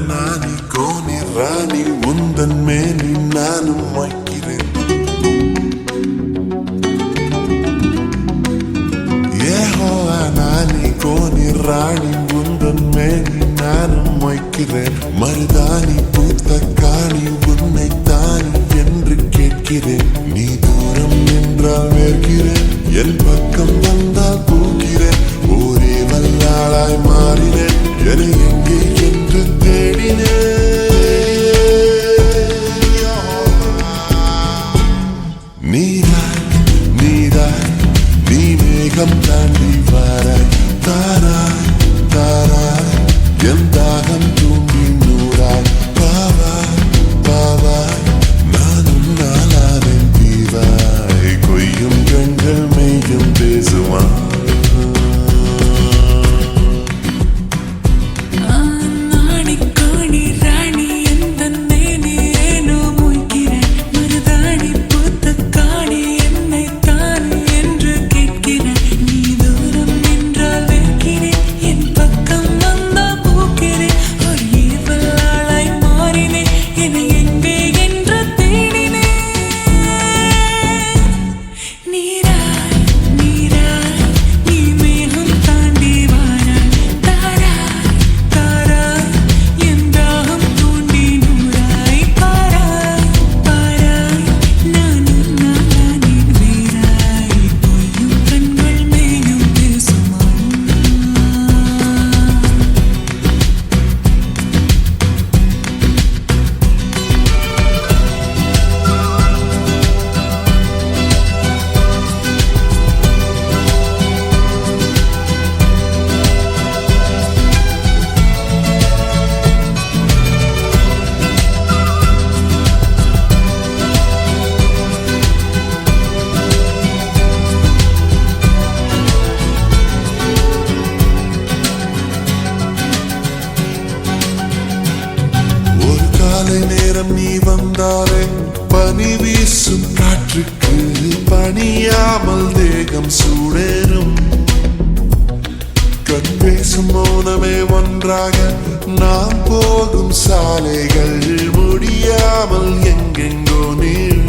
நானி Coney ராணி உந்தன் மேனி நானும் வைக்கிறேன். ஏஹோவா நானி கோனி ராணி உந்தன் மேனி நானும் வைக்கிறேன். மருதாணி பூத்த காணி உன்னை தானி என்று கேட்கிறேன். நீ தூரம் நின்றால் வேர்க்கிறேன், என் பக்கம் வந்தால் பூக்கிறேன். ஒரே வல்லாளாய் மாறினேன், என்னை எங்கே என்று தேடினேன். நீராய் நீராய் நீ மேகம் தாண்டி வாராய். தாராய் தாராய் என் தாகம் தூண்டி நூறாய். பாவாய் பாவாய் நானும் நாளாவேன் தீவாய். கொய்யும் கண்கள் மெய்யும் பேசுவான். காலை நேரம் நீ வந்தாலே பனி வீசும் காற்றுக்கு பணியாமல் தேகம் சூடேறும். கண் பேசும் மௌனமே ஒன்றாக நாம் போகும் சாலைகள் முடியாமல் எங்கெங்கோ நீள்.